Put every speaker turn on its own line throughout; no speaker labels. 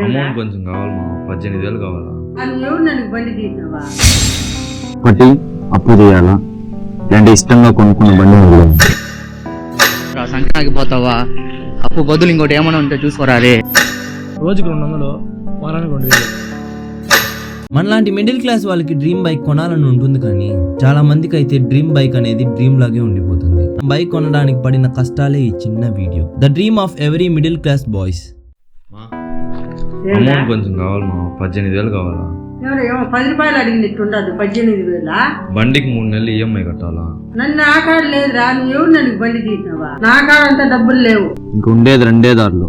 Amount కొంచెం కావాలి మా 18,000 కావాలా?
ఒకటి అప్పు చేయాలా లేదంటే ఇష్టంగా కొనుక్కున్న బండి వదిలేయాలా?
సంక్రాంతికి పోతావా? అప్పు బదులు ఇంకోటి ఏమైనా ఉంటే చూసుకోరా రే.
రోజుకి 200, వారానికి 2000.
మనలాంటి మిడిల్ క్లాస్ వాళ్ళకి డ్రీమ్ బైక్ కొనాలని ఉంటుంది, కానీ చాలా మందికి అయితే డ్రీమ్ బైక్ అనేది డ్రీమ్ లాగే ఉండిపోతుంది. బైక్ కొనడానికి పడిన కష్టాలే ఈ చిన్న video. The dream of every middle class boys.
Amount కొంచెం కావాలి మా 18,000 కావాలా?
10 రూపాయలు అడిగినట్టుండదు. 18,000
బండికి 3 నెలలు ఈఎంఐ కట్టాలా?
నన్ను నా కాడ లేదురా, నువ్వు ఎవరు నన్ను బండి తీసినావా? నా కాడ అంతా డబ్బులు లేవు.
ఇంక ఉండేది రెండే దారులు.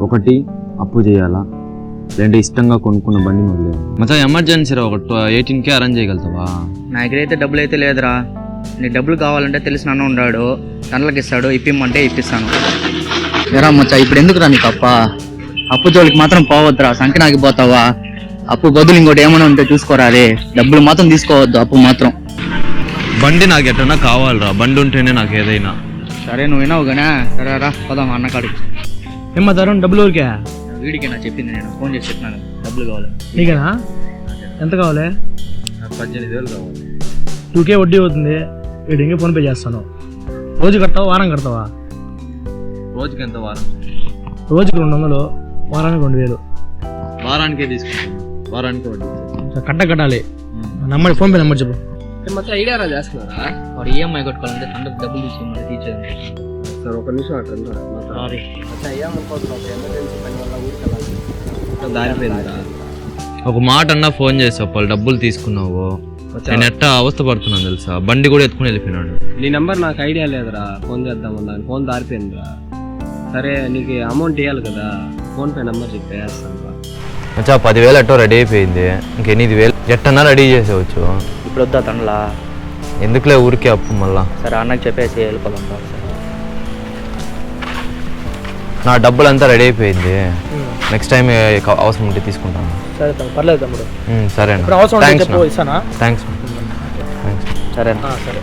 ఒకటి అప్పు చేయాలా లేదంటే ఇష్టంగా కొనుక్కున్న బండిని వదిలేయాలా?
మచ్చా ఎమర్జెన్సీ ఒక 18K అరేంజ్ చేయగలుగుతావా?
నా దగ్గరైతే డబ్బులు అయితే లేదురా. నీకు డబ్బులు కావాలంటే తెలిసిన అన్న ఉన్నాడు, తనలకు ఇస్తాడు, ఇప్పిమ్మంటే ఇప్పిస్తాను. ఎరా మచ్చా, ఇప్పుడు ఎందుకురా నీకు అప్పు జోలికి మాత్రం పోవద్దురా. సంక్రాంతికి పోతావా? అప్పు బదులు ఇంకోటి ఏమైనా ఉంటే చూసుకోరా రే. డబ్బులు మాత్రం తీసుకోవద్దు, అప్పు మాత్రం.
బండి నాకు ఎట్టన్నా కావాలరా, బండి ఉంటేనే నాకు ఏదైనా.
సరే నువ్వు విన్నావు కానీ సరే రా పోదాం అన్న కాడికి.
ఏమ్మా తరుణ్, డబ్బులు ఊరికే?
వీడికి నా చెప్పింది, నేను ఫోన్ చేసి చెప్పినాను డబ్బులు కావాలి.
నీకేనా? ఎంత కావాలి?
18,000 కావాలి.
2K వడ్డీ అవుతుంది. వీడికి ఫోన్పే చేస్తాను. రోజు కడతావా, వారం కడతావా?
రోజుకి ఎంత? వారం
రోజుకి 200, వారానికి 2000.
వారానికే తీసుకుంటాను. వారానికి
కట్టాలి. నెంబర్, ఫోన్పే నెంబర్ చెప్పు.
మొత్తం ఐడియా చేస్తున్నారా? వాడు ఈఎంఐ కట్టుకోవాలంటే తండ్రికి డబ్బులు తీసి మరి తీర్చేది.
సార్ ఒక నిమిషం అట్లా
ఒక మాట అన్నా ఫోన్ చేసి చెప్పాలి. డబ్బులు తీసుకున్నావు, నేను ఎట్టా అవస్థ పడుతున్నాను తెలుసా. బండి కూడా ఎత్తుకుని వెళ్ళిపోయినాడు.
నీ నెంబర్ నాకు ఐడియా లేదురా, ఫోన్ చేద్దామన్నా ఫోన్ దారిపోయిందిరా. సరే నీకు అమౌంట్ ఇవ్వాలి కదా, ఫోన్పే నెంబర్ చెప్పేస్తాను.
మచ్చా 10,000 ఎట్టో రెడీ అయిపోయింది. ఇంక 8,000 ఎట్టన్నా రెడీ చేసేవచ్చు.
ఇప్పుడు వద్దా తండ్లా?
ఎందుకులే ఊరికే అప్పు మళ్ళా.
సరే అన్నకి చెప్పేసి వెళ్ళిపోదాం.
నా డబ్బులు అంతా రెడీ అయిపోయింది. నెక్స్ట్ టైం అవసరం ఉంటే తీసుకుంటాను.
సరే పర్లేదు తమ్ముడు.
సరే
అవసరం
థ్యాంక్స్.
ఇస్తానా?
థ్యాంక్స్.
సరే
సరే.